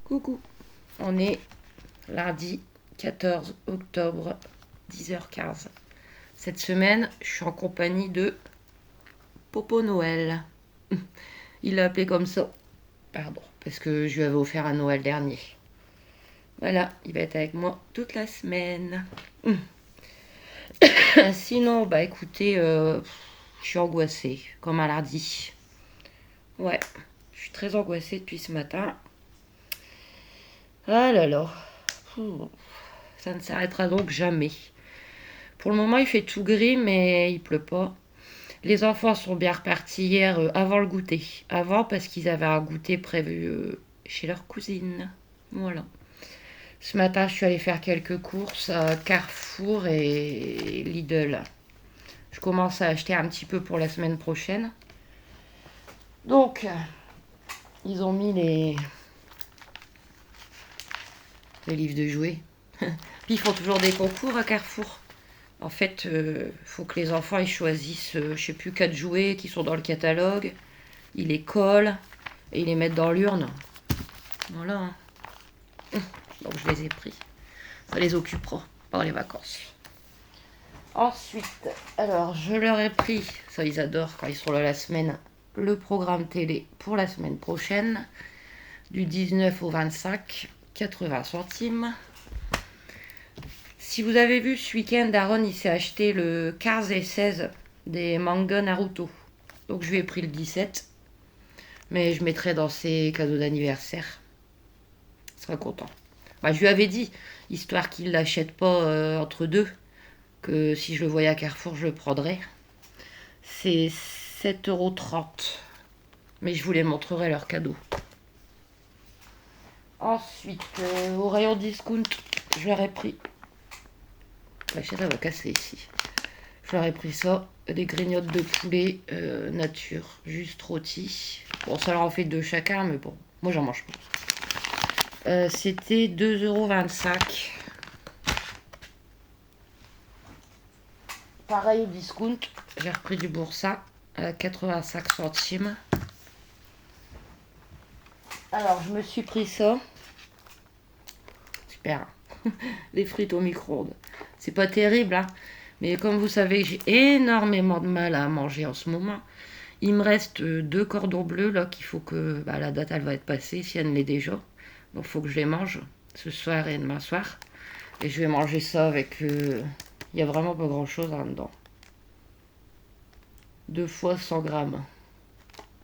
Coucou, on est lundi 14 octobre, 10h15. Cette semaine, je suis en compagnie de Popo Noël. Il l'a appelé comme ça, pardon, parce que je lui avais offert un Noël dernier. Voilà, il va être avec moi toute la semaine. Sinon, bah écoutez, je suis angoissée, comme un lundi. Ouais, je suis très angoissée depuis ce matin. Ah là là, ça ne s'arrêtera donc jamais. Pour le moment, il fait tout gris, mais il pleut pas. Les enfants sont bien repartis hier avant le goûter. Avant, parce qu'ils avaient un goûter prévu chez leur cousine. Voilà. Ce matin, je suis allée faire quelques courses à Carrefour et Lidl. Je commence à acheter un petit peu pour la semaine prochaine. Donc, ils ont mis les livres de jouets. Puis ils font toujours des concours à Carrefour. En fait, faut que les enfants ils choisissent, je sais plus, 4 jouets qui sont dans le catalogue. Ils les collent et ils les mettent dans l'urne. Voilà. Donc je les ai pris. Ça les occupera pendant les vacances. Ensuite, alors je leur ai pris, ça ils adorent quand ils sont là la semaine, le programme télé pour la semaine prochaine, du 19 au 25, 80 centimes. Si vous avez vu ce week-end, Aaron il s'est acheté le 15 et 16 des mangas Naruto. Donc je lui ai pris le 17. Mais je mettrai dans ses cadeaux d'anniversaire. Il sera content. Bah, je lui avais dit, histoire qu'il ne l'achète pas entre deux, que si je le voyais à Carrefour, je le prendrais. C'est 7,30 €. Mais je vous les montrerai leurs cadeaux. Ensuite, au rayon discount, je leur ai pris. La chaise, elle va casser ici. Je leur ai pris ça, des grignottes de poulet nature, juste rôti. Bon, ça leur en fait 2 chacun, mais bon, moi j'en mange pas. C'était 2,25 €. Pareil au discount, j'ai repris du boursin à 85 centimes. Alors, je me suis pris ça. Super. Les frites au micro-ondes. C'est pas terrible, hein. Mais comme vous savez, j'ai énormément de mal à manger en ce moment. Il me reste 2 cordons bleus là qu'il faut que la date elle va être passée si elle ne l'est déjà. Donc il faut que je les mange ce soir et demain soir. Et je vais manger ça avec. Il n'y a vraiment pas grand chose là-dedans. 2 fois 100 grammes.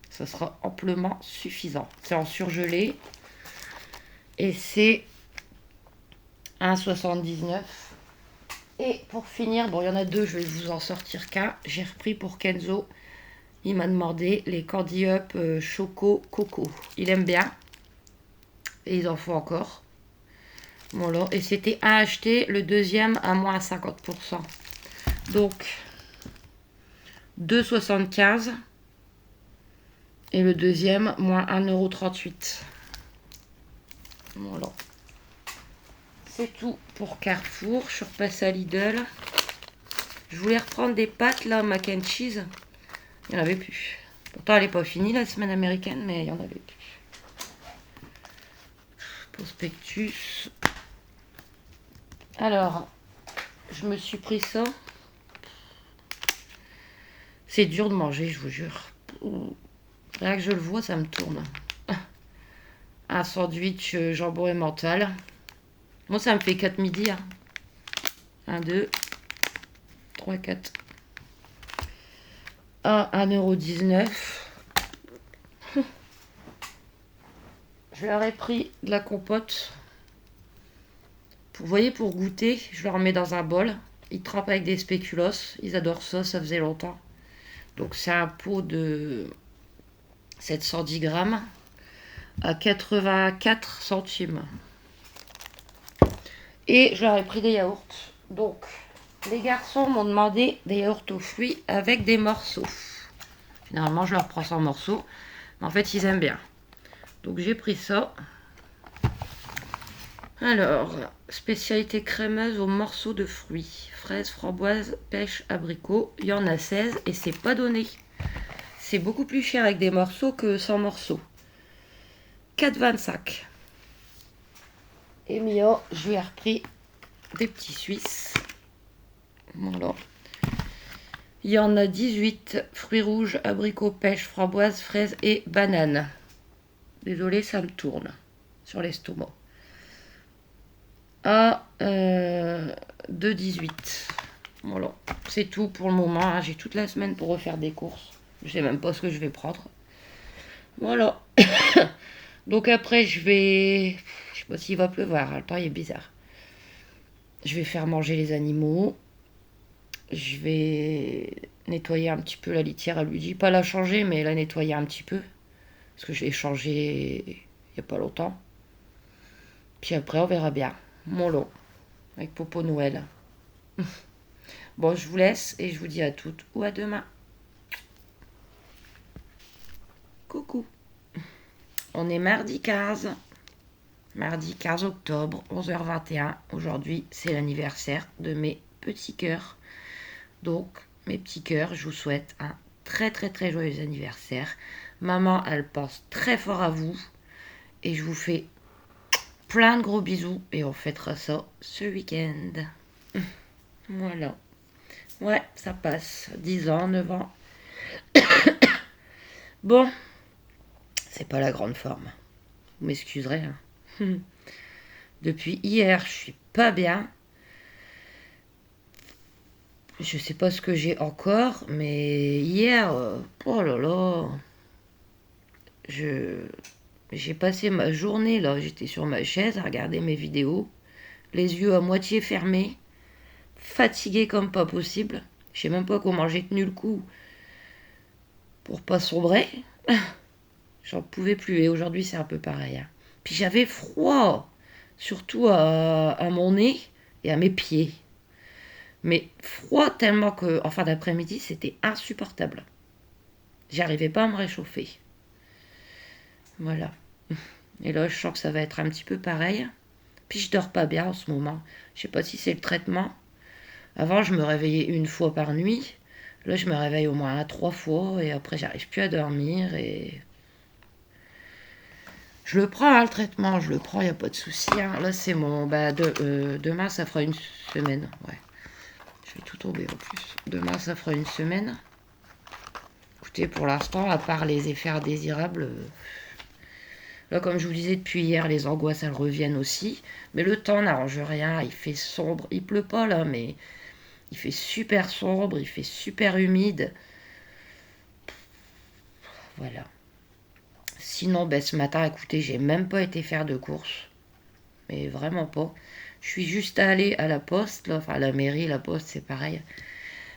Ça sera amplement suffisant. C'est en surgelé. Et c'est 1,79 €. Et pour finir, bon, il y en a 2, je vais vous en sortir qu'un. J'ai repris pour Kenzo. Il m'a demandé les Candy Up Choco Coco. Il aime bien. Et ils en font encore. Voilà. Et c'était un acheté, le deuxième à moins 50%. Donc, 2,75 €. Et le deuxième, moins 1,38 €. Voilà. C'est tout pour Carrefour. Je suis repassée à Lidl. Je voulais reprendre des pâtes là, mac and cheese. Il n'y en avait plus. Pourtant, elle n'est pas finie la semaine américaine, mais il n'y en avait plus. Prospectus. Alors, je me suis pris ça. C'est dur de manger, je vous jure. Rien que je le vois, ça me tourne. Un sandwich jambon et mental. Moi, ça me fait 4 midis. 1, 2, 3, 4. 1,19 €. Je leur ai pris de la compote. Vous voyez, pour goûter, je leur mets dans un bol. Ils trempent avec des spéculoos. Ils adorent ça, ça faisait longtemps. Donc, c'est un pot de 710 grammes à 84 centimes. Et je leur ai pris des yaourts. Donc, les garçons m'ont demandé des yaourts aux fruits avec des morceaux. Généralement, je leur prends 100 morceaux. Mais en fait, ils aiment bien. Donc, j'ai pris ça. Alors, spécialité crémeuse aux morceaux de fruits. Fraises, framboises, pêche, abricot. Il y en a 16 et c'est pas donné. c'est beaucoup plus cher avec des morceaux que sans morceaux. 4,25. Et Mio, je lui ai repris des petits Suisses. Voilà. Il y en a 18. Fruits rouges, abricots, pêche, framboises, fraises et bananes. Désolée, ça me tourne sur l'estomac. À 2,18. Voilà. C'est tout pour le moment. Hein. J'ai toute la semaine pour refaire des courses. Je sais même pas ce que je vais prendre. Voilà. Donc après, je sais pas s'il va pleuvoir. Hein. Le temps il est bizarre. Je vais faire manger les animaux. Je vais nettoyer un petit peu la litière. Elle lui dit pas la changer, mais la nettoyer un petit peu. Parce que je l'ai changé il n'y a pas longtemps. Puis après, on verra bien. Mon lot. Avec Popo Noël. Bon, je vous laisse et je vous dis à toutes ou à demain. Coucou. On est mardi 15. Mardi 15 octobre, 11h21. Aujourd'hui, c'est l'anniversaire de mes petits cœurs. Donc, mes petits cœurs, je vous souhaite un très très très joyeux anniversaire. Maman, elle pense très fort à vous. Et je vous fais plein de gros bisous. Et on fêtera ça ce week-end. Voilà. Ouais, ça passe. 10 ans, 9 ans. Bon, c'est pas la grande forme. Vous m'excuserez. Hein. Depuis hier, je suis pas bien. Je sais pas ce que j'ai encore, mais hier, oh là là, j'ai passé ma journée là, j'étais sur ma chaise à regarder mes vidéos, les yeux à moitié fermés, fatiguée comme pas possible. Je sais même pas comment j'ai tenu le coup pour pas sombrer. J'en pouvais plus et aujourd'hui c'est un peu pareil. Hein. Puis j'avais froid, surtout à mon nez et à mes pieds. Mais froid tellement que en fin d'après-midi c'était insupportable. J'arrivais pas à me réchauffer. Voilà. Et là je sens que ça va être un petit peu pareil. Puis je dors pas bien en ce moment. Je sais pas si c'est le traitement. Avant je me réveillais une fois par nuit. Là je me réveille au moins 3 fois et après j'arrive plus à dormir et je le prends, hein, le traitement, je le prends, il n'y a pas de souci. Hein. Là, c'est mon... demain, ça fera une semaine. Ouais. Je vais tout tomber en plus. Demain, ça fera une semaine. Écoutez, pour l'instant, à part les effets indésirables... Là, comme je vous disais depuis hier, les angoisses, elles reviennent aussi. Mais le temps n'arrange rien. Il fait sombre. Il pleut pas, là, mais... Il fait super sombre. Il fait super humide. Voilà. Sinon, ce matin, écoutez, j'ai même pas été faire de courses. Mais vraiment pas. Je suis juste allée à la poste, là, enfin à la mairie, la poste, c'est pareil.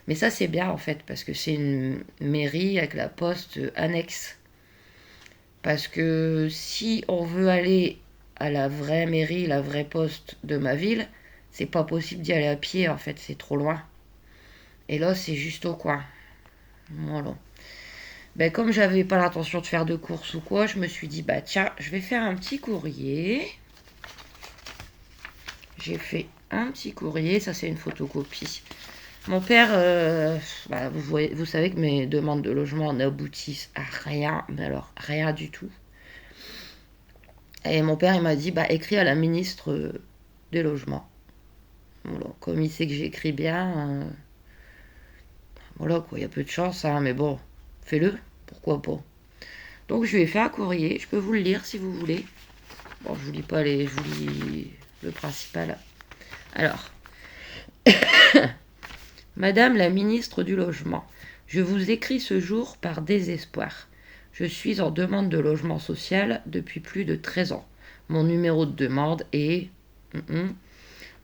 Mais ça, c'est bien en fait, parce que c'est une mairie avec la poste annexe. Parce que si on veut aller à la vraie mairie, la vraie poste de ma ville, c'est pas possible d'y aller à pied en fait, c'est trop loin. Et là, c'est juste au coin. Voilà. Comme j'avais pas l'intention de faire de courses ou quoi, je me suis dit, tiens, je vais faire un petit courrier. J'ai fait un petit courrier, ça c'est une photocopie. Mon père, vous savez que mes demandes de logement n'aboutissent à rien, mais alors rien du tout. Et mon père, il m'a dit, écris à la ministre des Logements. Voilà, comme il sait que j'écris bien, voilà quoi, il y a peu de chance, hein, mais bon, fais-le, pourquoi pas. Donc je lui ai fait un courrier, je peux vous le lire si vous voulez. Bon, je vous lis pas je vous lis le principal. Alors, Madame la ministre du Logement, je vous écris ce jour par désespoir. Je suis en demande de logement social depuis plus de 13 ans. Mon numéro de demande est...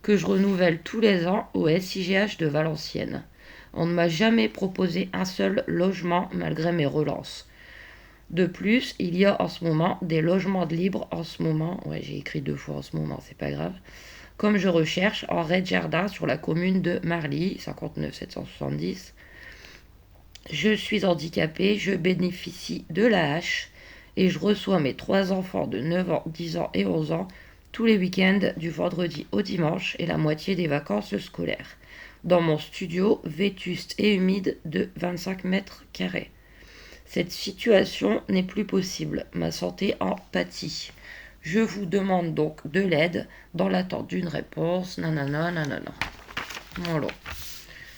que je renouvelle tous les ans au SIGH de Valenciennes. On ne m'a jamais proposé un seul logement malgré mes relances. De plus, il y a en ce moment des logements de libre en ce moment. Ouais, j'ai écrit 2 fois en ce moment, c'est pas grave. Comme je recherche en rez-de-jardin sur la commune de Marly, 59 770. Je suis handicapée, je bénéficie de l'AH et je reçois mes 3 enfants de 9 ans, 10 ans et 11 ans tous les week-ends du vendredi au dimanche et la moitié des vacances scolaires. Dans mon studio vétuste et humide de 25 mètres carrés. Cette situation n'est plus possible. Ma santé en pâtit. Je vous demande donc de l'aide dans l'attente d'une réponse. Nanana, nanana. Voilà.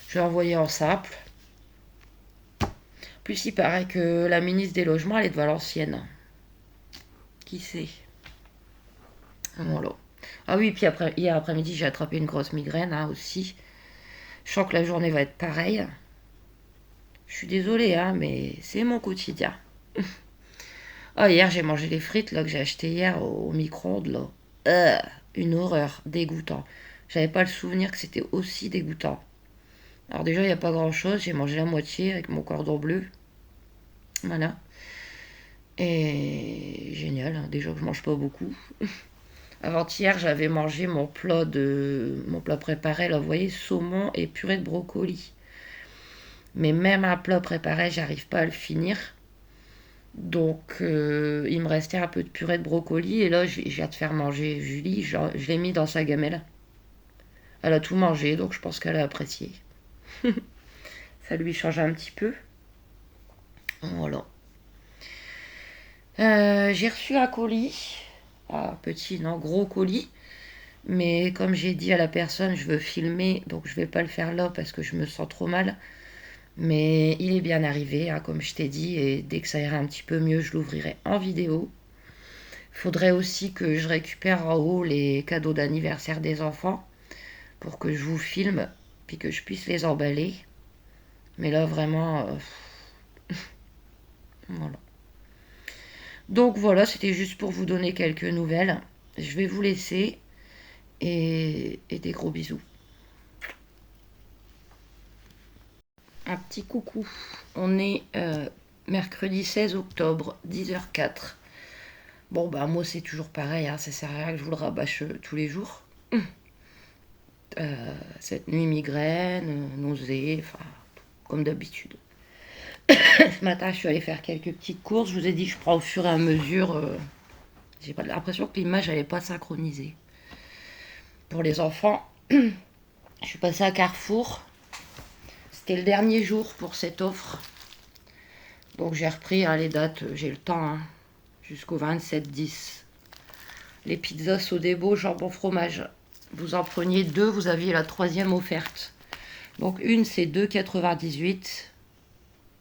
Je vais envoyer en simple. Plus il paraît que la ministre des Logements, elle est de Valenciennes. Qui sait? Voilà. Ah oui, puis après, hier après-midi, j'ai attrapé une grosse migraine hein, aussi. Je sens que la journée va être pareille. Je suis désolée, hein, mais c'est mon quotidien. Ah, hier, j'ai mangé les frites là, que j'ai achetées hier au micro-ondes. Là. Une horreur, dégoûtant. J'avais pas le souvenir que c'était aussi dégoûtant. Alors déjà, il n'y a pas grand-chose. J'ai mangé la moitié avec mon cordon bleu. Voilà. Et génial, hein, déjà que je mange pas beaucoup. Avant-hier, j'avais mangé mon plat préparé, là, vous voyez, saumon et purée de brocoli. Mais même un plat préparé, j'arrive pas à le finir. Donc, il me restait un peu de purée de brocoli. Et là, je viens de faire manger Julie. Je l'ai mis dans sa gamelle. Elle a tout mangé, donc je pense qu'elle a apprécié. Ça lui change un petit peu. Voilà. J'ai reçu un colis. Ah, petit, non, gros colis. Mais comme j'ai dit à la personne, je veux filmer, donc je vais pas le faire là parce que je me sens trop mal. Mais il est bien arrivé, hein, comme je t'ai dit, et dès que ça ira un petit peu mieux, je l'ouvrirai en vidéo. Il faudrait aussi que je récupère en haut les cadeaux d'anniversaire des enfants pour que je vous filme, puis que je puisse les emballer. Mais là, vraiment, voilà. Donc voilà, c'était juste pour vous donner quelques nouvelles. Je vais vous laisser et des gros bisous. Un petit coucou. On est mercredi 16 octobre, 10h04. Bon, bah moi c'est toujours pareil, hein, ça sert à rien que je vous le rabâche tous les jours. Cette nuit migraine, nausée, enfin, comme d'habitude. Ce matin, je suis allée faire quelques petites courses. Je vous ai dit que je prends au fur et à mesure. J'ai pas l'impression que l'image n'allait pas synchroniser. Pour les enfants, je suis passée à Carrefour. C'était le dernier jour pour cette offre. Donc j'ai repris hein, les dates, j'ai le temps, hein, jusqu'au 27-10. Les pizzas Sodebo jambon fromage. Vous en preniez deux, vous aviez la troisième offerte. Donc une c'est 2,98.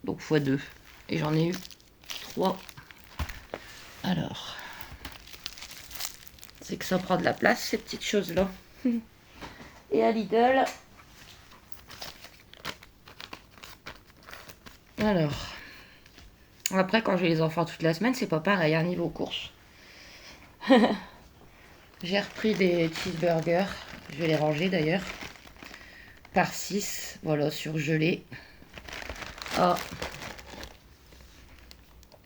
Donc x 2. Et j'en ai eu 3. Alors, c'est que ça prend de la place ces petites choses-là. Et à Lidl, alors, après quand j'ai les enfants toute la semaine, c'est pas pareil, hein, niveau course. J'ai repris des cheeseburgers, je vais les ranger d'ailleurs, par 6, voilà, surgelés, à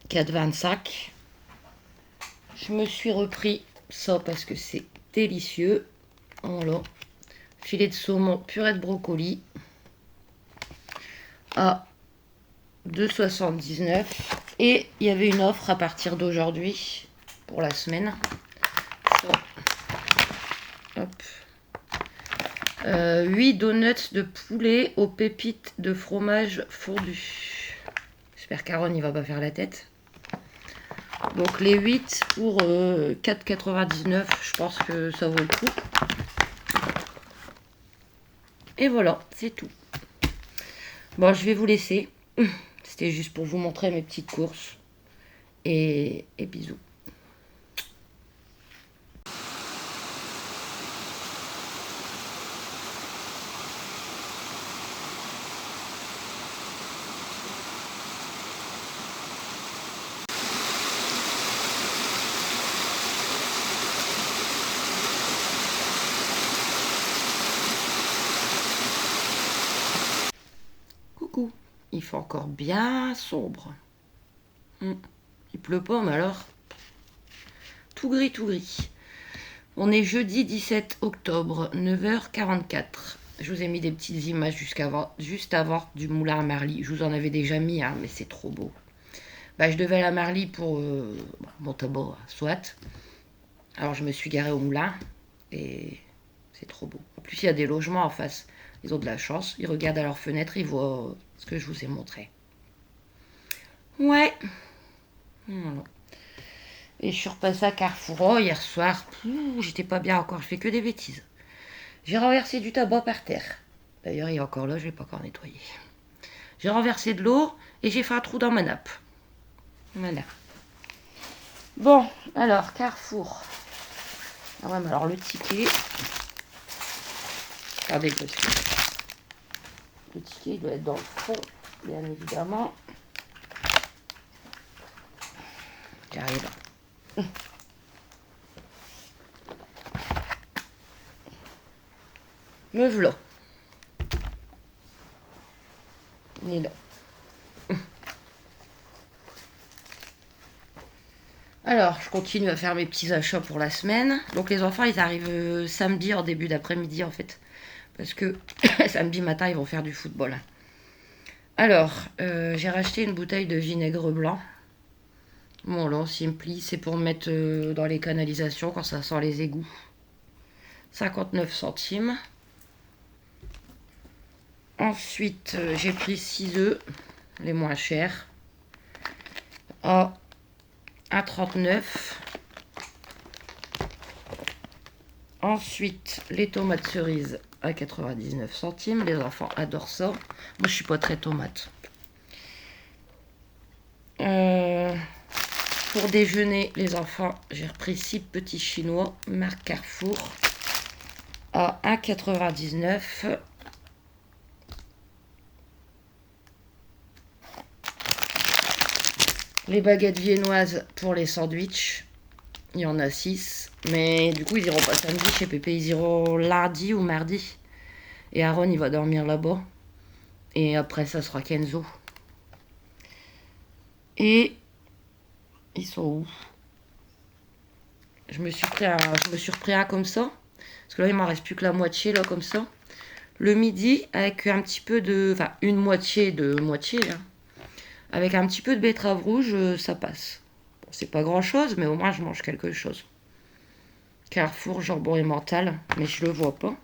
4,25. Je me suis repris ça parce que c'est délicieux. Voilà, filet de saumon, purée de brocoli, à 2,79. Et il y avait une offre à partir d'aujourd'hui, pour la semaine. Ça. Hop. 8 donuts de poulet aux pépites de fromage fondu. J'espère qu'Aaron il va pas faire la tête. Donc les 8 pour 4,99, je pense que ça vaut le coup. Et voilà, c'est tout. Bon, je vais vous laisser. C'était juste pour vous montrer mes petites courses. Et bisous. Coucou. Il fait encore bien sombre. Il pleut pas, mais alors, tout gris, tout gris. On est jeudi 17 octobre, 9h44. Je vous ai mis des petites images juste avant du moulin à Marly. Je vous en avais déjà mis, hein, mais c'est trop beau. Bah, je devais aller à Marly pour mon tabac, soit. Alors je me suis garée au moulin et c'est trop beau. En plus, il y a des logements en face. Ils ont de la chance. Ils regardent à leur fenêtre, ils voient ce que je vous ai montré. Ouais. Voilà. Et je suis repassée à Carrefour hier soir. J'étais pas bien encore, je fais que des bêtises. J'ai renversé du tabac par terre. D'ailleurs, il est encore là, je l'ai pas encore nettoyé. J'ai renversé de l'eau et j'ai fait un trou dans ma nappe. Voilà. Bon, alors, Carrefour. Ah ouais, mais alors le ticket. Regardez le ticket. Le ticket, il doit être dans le fond, bien évidemment. J'arrive. Me voilà. Il est là. Alors, je continue à faire mes petits achats pour la semaine. Donc les enfants, ils arrivent samedi en début d'après-midi en fait. Parce que samedi matin, ils vont faire du football. Alors, j'ai racheté une bouteille de vinaigre blanc. Bon là, Simply, c'est pour mettre dans les canalisations quand ça sort les égouts. 59 centimes. Ensuite, j'ai pris 6 œufs, les moins chers. À 1,39. Ensuite, les tomates cerises à 99 centimes. Les enfants adorent ça. Moi, je suis pas très tomate. Pour déjeuner, les enfants, j'ai repris 6 petits chinois, marque Carrefour, à 1,99. Les baguettes viennoises pour les sandwichs, il y en a 6. Mais du coup, ils iront pas samedi chez Pépé, ils iront lundi ou mardi. Et Aaron, il va dormir là-bas. Et après, ça sera Kenzo. Et ils sont où? Je me suis repris un comme ça. Parce que là, il m'en reste plus que la moitié, là, comme ça. Le midi, avec un petit peu de... Enfin, une moitié de moitié, hein. Avec un petit peu de betterave rouge, ça passe. Bon, c'est pas grand-chose, mais au moins, je mange quelque chose. Carrefour, jambon et mental. Mais je le vois pas.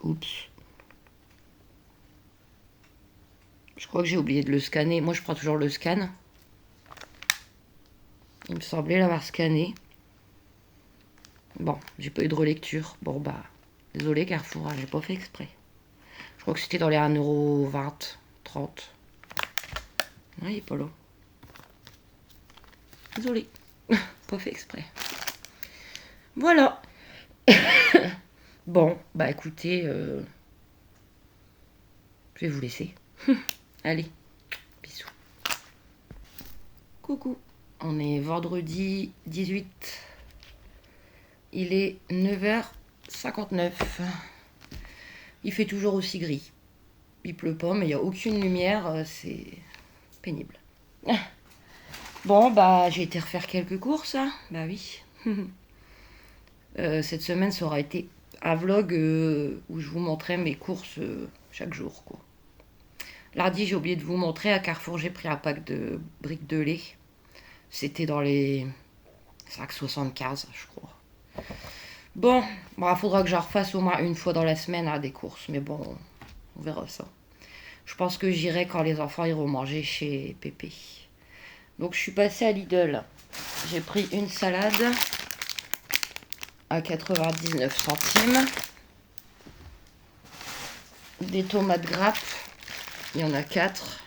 Oups. Je crois que j'ai oublié de le scanner. Moi, je prends toujours le scan. Il me semblait l'avoir scanné. Bon, j'ai pas eu de relecture. Bon, bah, désolé Carrefour, hein, j'ai pas fait exprès. Je crois que c'était dans les 1,20 €, 30. Non, il est pas là. Désolé. Pas fait exprès. Voilà. Bon, bah écoutez, je vais vous laisser. Allez, bisous. Coucou. On est vendredi 18. Il est 9h59. Il fait toujours aussi gris. Il pleut pas, mais il n'y a aucune lumière. C'est pénible. Bon, bah j'ai été refaire quelques courses. Hein. Bah oui. Cette semaine, ça aura été un vlog où je vous montrais mes courses chaque jour, quoi. Lundi, j'ai oublié de vous montrer. À Carrefour, j'ai pris un pack de briques de lait. C'était dans les 5,75, je crois. Bon, il faudra que j'en refasse au moins une fois dans la semaine à des courses. Mais bon, on verra ça. Je pense que j'irai quand les enfants iront manger chez Pépé. Donc, je suis passée à Lidl. J'ai pris une salade à 99 centimes. Des tomates grappes. Il y en a 4.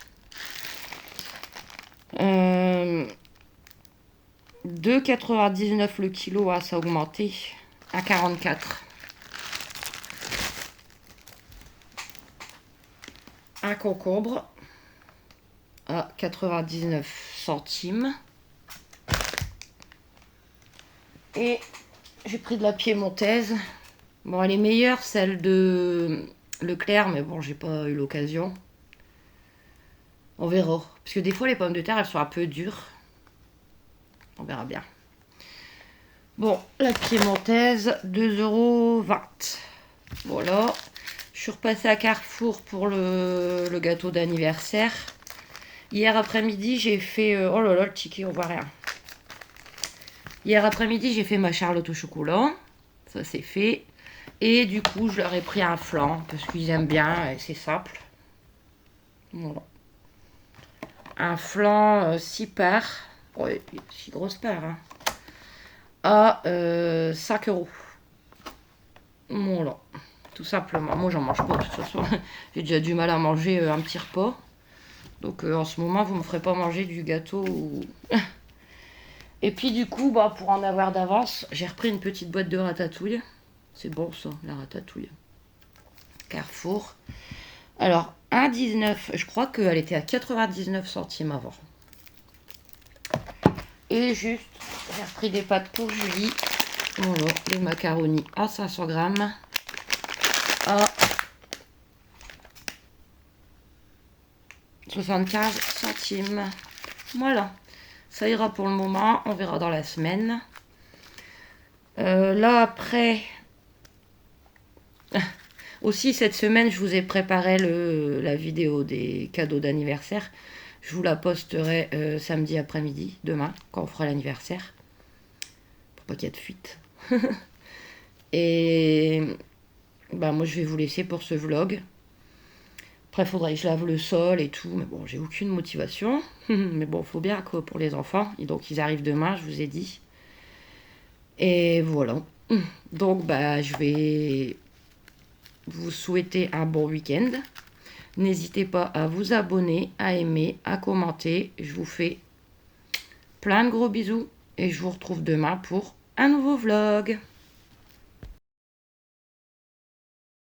2,99 le kilo, ah, ça a augmenté. À 44. Un concombre à 99 centimes. Et j'ai pris de la piémontaise. Bon, elle est meilleure, celle de Leclerc, mais bon, j'ai pas eu l'occasion. On verra. Parce que des fois, les pommes de terre, elles sont un peu dures. On verra bien. Bon, la piémontaise, 2,20 €. Voilà. Je suis repassée à Carrefour pour le gâteau d'anniversaire. Hier après-midi, j'ai fait... oh là là, le ticket, on voit rien. Hier après-midi, j'ai fait ma charlotte au chocolat. Ça, c'est fait. Et du coup, je leur ai pris un flan parce qu'ils aiment bien et c'est simple. Voilà. Un flan 6 parts. Ouais, 6 grosses parts. Hein. À 5 euros. Voilà. Tout simplement. Moi, j'en mange pas de toute façon. J'ai déjà du mal à manger un petit repas. Donc, en ce moment, vous me ferez pas manger du gâteau. Et puis, du coup, bah, pour en avoir d'avance, j'ai repris une petite boîte de ratatouille. C'est bon, ça, la ratatouille. Carrefour. Alors, 1,19. Je crois qu'elle était à 99 centimes avant. Et juste, j'ai repris des pâtes pour Julie. Voilà, les macaronis à 500 grammes. À 75 centimes. Voilà. Ça ira pour le moment. On verra dans la semaine. Là, après... Aussi, cette semaine, je vous ai préparé la vidéo des cadeaux d'anniversaire. Je vous la posterai samedi après-midi, demain, quand on fera l'anniversaire. Pour pas qu'il y ait de fuite. Et bah, moi, je vais vous laisser pour ce vlog. Après, il faudrait que je lave le sol et tout. Mais bon, j'ai aucune motivation. Mais bon, il faut bien quoi pour les enfants. Et donc, ils arrivent demain, je vous ai dit. Et voilà. Donc, bah, je vais vous souhaiter un bon week-end. N'hésitez pas à vous abonner, à aimer, à commenter. Je vous fais plein de gros bisous. Et je vous retrouve demain pour un nouveau vlog.